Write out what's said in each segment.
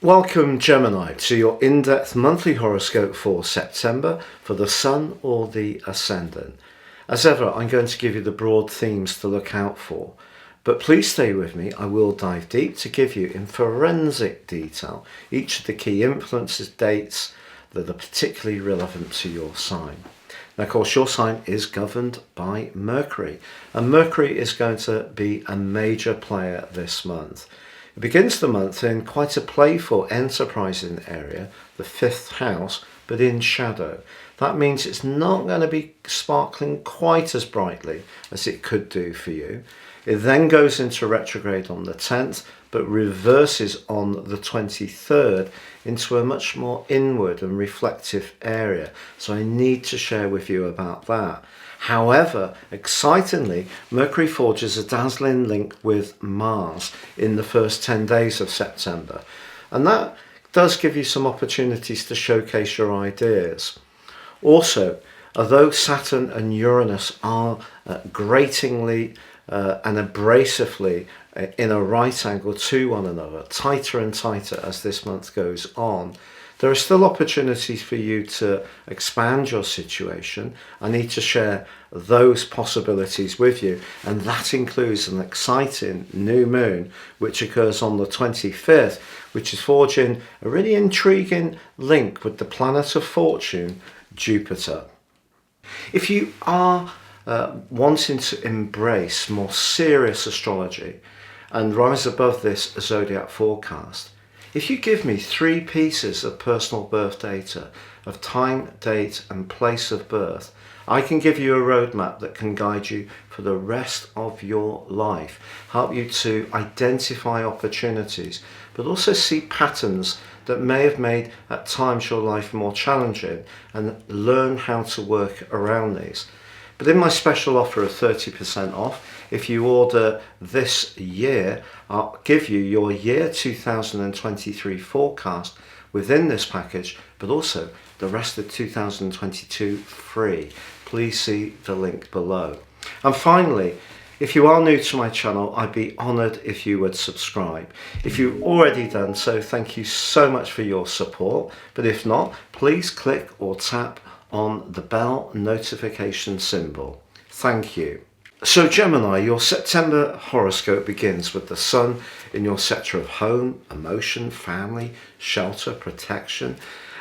Welcome Gemini to your in-depth monthly horoscope for September for the Sun or the Ascendant. As ever, I'm going to give you the broad themes to look out for, but please stay with me. I will dive deep to give you in forensic detail each of the key influences, dates that are particularly relevant to your sign. Now, of course, your sign is governed by Mercury, and Mercury is going to be a major player this month. It begins the month in quite a playful, enterprising area, the 5th house, but in shadow. That means it's not going to be sparkling quite as brightly as it could do for you. It then goes into retrograde on the 10th, but reverses on the 23rd into a much more inward and reflective area. So I need to share with you about that. However, excitingly, Mercury forges a dazzling link with Mars in the first 10 days of September. And that does give you some opportunities to showcase your ideas. Also, although Saturn and Uranus are gratingly and abrasively in a right angle to one another, tighter and tighter as this month goes on, there are still opportunities for you to expand your situation. I need to share those possibilities with you, and that includes an exciting new moon which occurs on the 25th, which is forging a really intriguing link with the planet of fortune, Jupiter. If you are wanting to embrace more serious astrology and rise above this zodiac forecast, if you give me 3 pieces of personal birth data of time, date and place of birth, I can give you a roadmap that can guide you for the rest of your life, help you to identify opportunities, but also see patterns that may have made at times your life more challenging and learn how to work around these. But in my special offer of 30% off, if you order this year, I'll give you your year 2023 forecast within this package, but also the rest of 2022 free. Please see the link below. And finally, if you are new to my channel, I'd be honoured if you would subscribe. If you've already done so, thank you so much for your support. But if not, please click or tap on the bell notification symbol. Thank you. So Gemini, your September horoscope begins with the Sun in your sector of home, emotion, family, shelter, protection,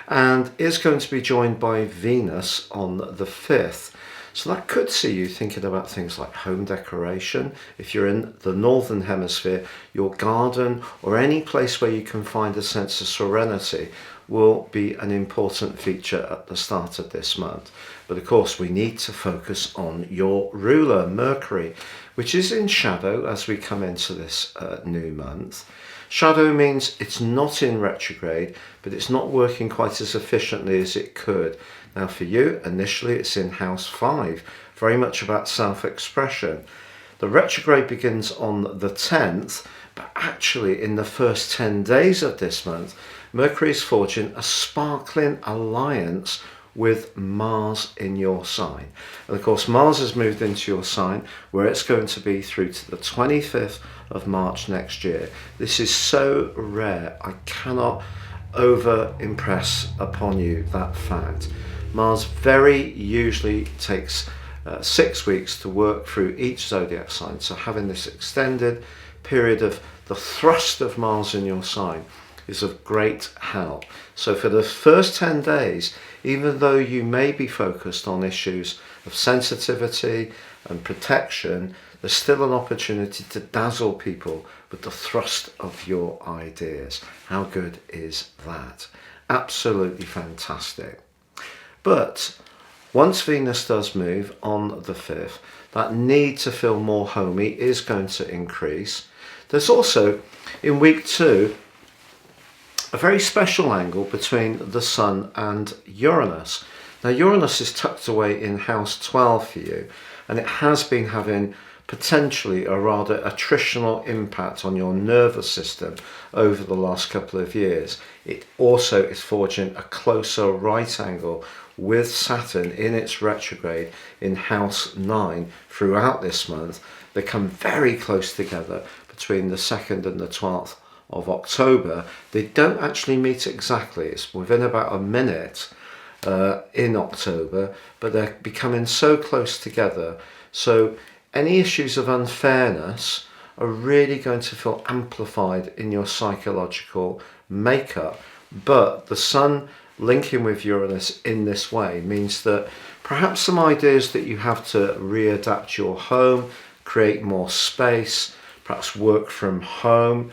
and is going to be joined by Venus on the 5th. So that could see you thinking about things like home decoration. If you're in the northern hemisphere, your garden or any place where you can find a sense of serenity will be an important feature at the start of this month. But of course, we need to focus on your ruler, Mercury, which is in shadow as we come into this new month. Shadow means it's not in retrograde, but it's not working quite as efficiently as it could. Now for you, initially it's in house 5, very much about self-expression. The retrograde begins on the 10th, but actually in the first 10 days of this month, Mercury is forging a sparkling alliance with Mars in your sign. And of course, Mars has moved into your sign where it's going to be through to the 25th of March next year. This is so rare. I cannot over impress upon you that fact. Mars very usually takes 6 weeks to work through each zodiac sign. So having this extended period of the thrust of Mars in your sign is of great help. So for the first 10 days, even though you may be focused on issues of sensitivity and protection, there's still an opportunity to dazzle people with the thrust of your ideas. How good is that? Absolutely fantastic. But once Venus does move on the 5th, that need to feel more homey is going to increase. There's also, in week 2, a very special angle between the Sun and Uranus. Now Uranus is tucked away in house 12 for you, and it has been having potentially a rather attritional impact on your nervous system over the last couple of years. It also is forging a closer right angle with Saturn in its retrograde in house 9 throughout this month. They come very close together between the 2nd and the 12th of October. They don't actually meet exactly. It's within about a minute in October, but they're becoming so close together. So any issues of unfairness are really going to feel amplified in your psychological makeup. But the Sun linking with Uranus in this way means that perhaps some ideas that you have to readapt your home, create more space, perhaps work from home,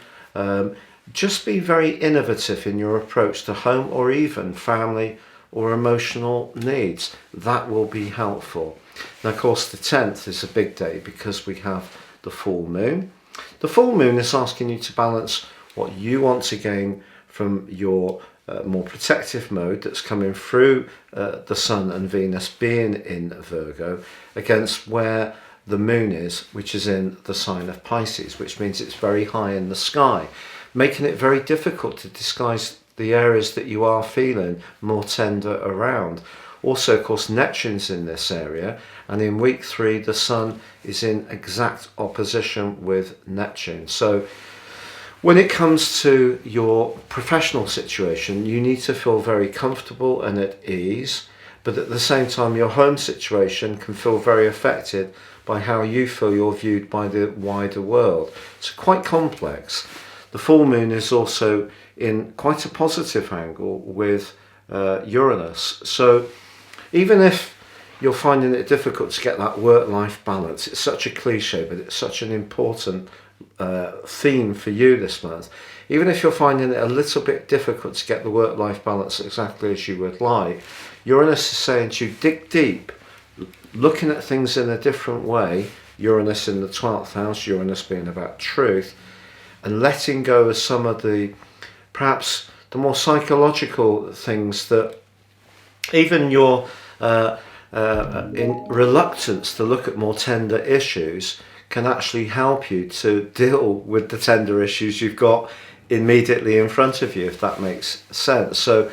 just be very innovative in your approach to home or even family or emotional needs. That will be helpful. Now, of course, the 10th is a big day because we have the full moon. The full moon is asking you to balance what you want to gain from your more protective mode that's coming through the Sun and Venus being in Virgo against where the moon is, which is in the sign of Pisces, which means it's very high in the sky, making it very difficult to disguise the areas that you are feeling more tender around. Also, of course, Neptune's in this area, and in week 3 the Sun is in exact opposition with Neptune. So when it comes to your professional situation, you need to feel very comfortable and at ease, but at the same time your home situation can feel very affected by how you feel you're viewed by the wider world. It's quite complex. The full moon is also in quite a positive angle with Uranus. So even if you're finding it difficult to get that work-life balance, it's such a cliche, but it's such an important theme for you this month. Even if you're finding it a little bit difficult to get the work-life balance exactly as you would like, Uranus is saying to you, dig deep, looking at things in a different way. Uranus in the 12th house, Uranus being about truth, and letting go of some of the perhaps the more psychological things that even your in reluctance to look at more tender issues can actually help you to deal with the tender issues you've got immediately in front of you, if that makes sense. So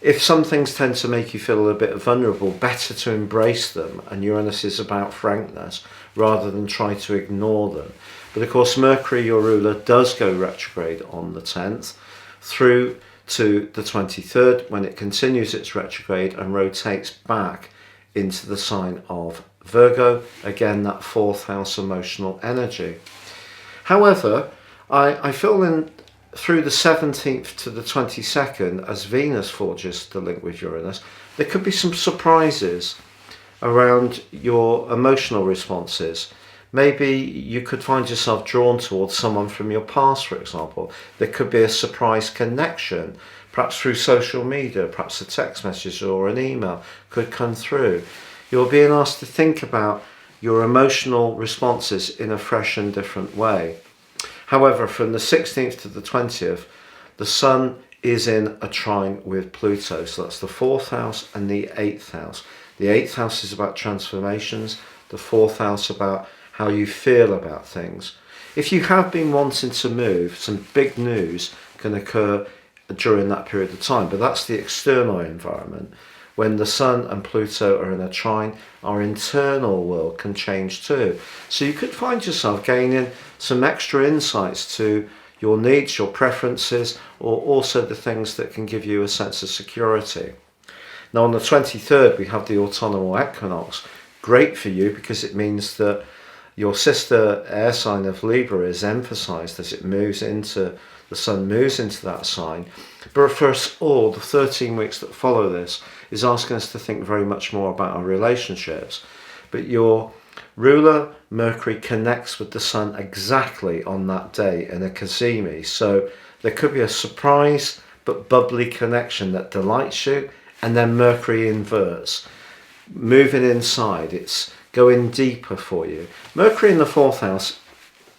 if some things tend to make you feel a bit vulnerable, better to embrace them, and Uranus is about frankness rather than try to ignore them. But of course Mercury, your ruler, does go retrograde on the 10th through to the 23rd, when it continues its retrograde and rotates back into the sign of Virgo, again that 4th house emotional energy. However, I feel in through the 17th to the 22nd, as Venus forges the link with Uranus, there could be some surprises around your emotional responses. Maybe you could find yourself drawn towards someone from your past, for example. There could be a surprise connection, perhaps through social media, perhaps a text message or an email could come through. You're being asked to think about your emotional responses in a fresh and different way. However, from the 16th to the 20th, the Sun is in a trine with Pluto. So that's the 4th house and the 8th house. The 8th house is about transformations, the 4th house about how you feel about things. If you have been wanting to move, some big news can occur during that period of time, but that's the external environment. When the Sun and Pluto are in a trine, our internal world can change too. So you could find yourself gaining some extra insights to your needs, your preferences, or also the things that can give you a sense of security. Now on the 23rd, we have the autumnal equinox. Great for you because it means that your sister air sign of Libra is emphasized as it moves into, the Sun moves into that sign. But for us all, the 13 weeks that follow this is asking us to think very much more about our relationships. But your ruler, Mercury, connects with the Sun exactly on that day in a Cazimi. So there could be a surprise but bubbly connection that delights you, and then Mercury inverts. Moving inside, it's going deeper for you. Mercury in the 4th house,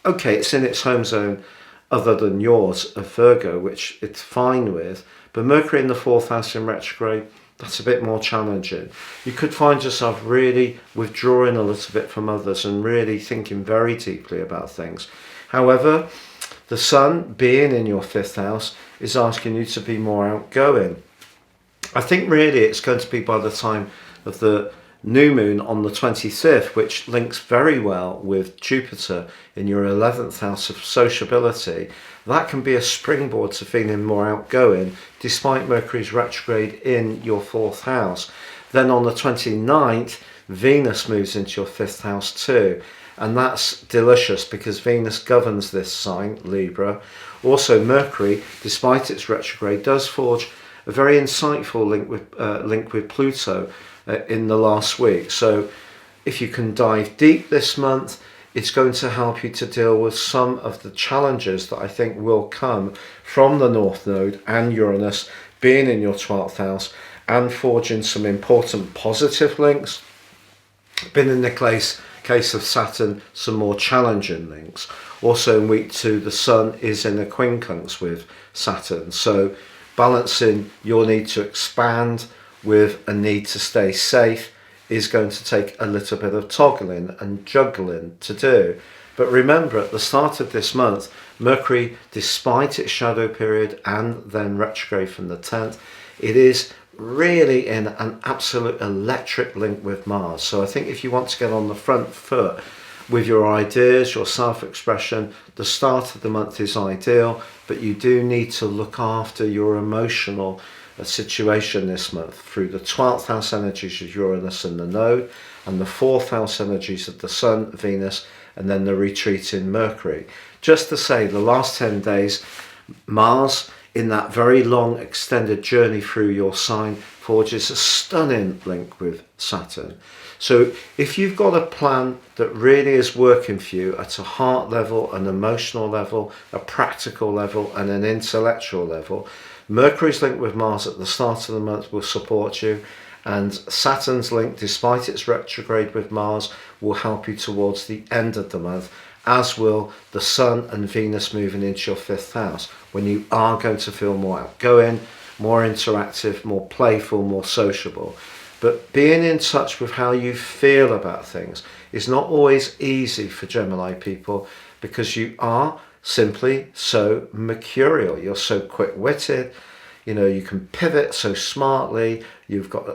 okay, it's in its home zone other than yours of Virgo, which it's fine with, but Mercury in the 4th house in retrograde, that's a bit more challenging. You could find yourself really withdrawing a little bit from others and really thinking very deeply about things. However, the Sun being in your 5th house is asking you to be more outgoing. I think really it's going to be by the time of the new moon on the 25th, which links very well with Jupiter in your 11th house of sociability. That can be a springboard to feeling more outgoing, despite Mercury's retrograde in your 4th house. Then on the 29th, Venus moves into your 5th house too. And that's delicious because Venus governs this sign, Libra. Also, Mercury, despite its retrograde, does forge a very insightful link with Pluto in the last week. So if you can dive deep this month, it's going to help you to deal with some of the challenges that I think will come from the North Node and Uranus being in your 12th house and forging some important positive links. Been in the case of Saturn, some more challenging links. Also in week 2, the Sun is in a quincunx with Saturn. So balancing your need to expand with a need to stay safe is going to take a little bit of toggling and juggling to do. But remember, at the start of this month, Mercury, despite its shadow period and then retrograde from the 10th, it is really in an absolute electric link with Mars. So I think if you want to get on the front foot with your ideas, your self-expression, the start of the month is ideal, but you do need to look after your emotional situation this month through the 12th house energies of Uranus and the node, and the 4th house energies of the Sun, Venus, and then the retreating Mercury. Just to say, the last 10 days, Mars, in that very long extended journey through your sign, forges a stunning link with Saturn. So if you've got a plan that really is working for you at a heart level, an emotional level, a practical level, and an intellectual level, Mercury's link with Mars at the start of the month will support you, and Saturn's link, despite its retrograde with Mars, will help you towards the end of the month, as will the Sun and Venus moving into your 5th house, when you are going to feel more outgoing, more interactive, more playful, more sociable. But being in touch with how you feel about things is not always easy for Gemini people, because you are simply so mercurial. You're so quick-witted, you can pivot so smartly, you've got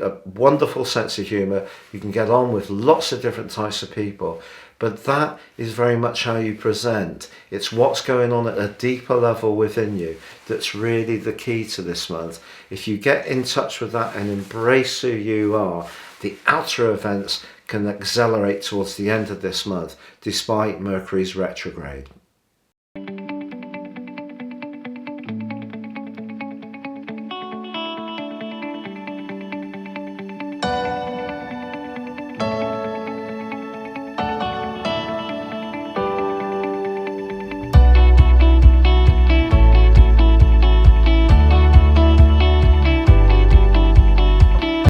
a wonderful sense of humour, you can get on with lots of different types of people, but that is very much how you present. It's what's going on at a deeper level within you that's really the key to this month. If you get in touch with that and embrace who you are, the outer events can accelerate towards the end of this month, despite Mercury's retrograde.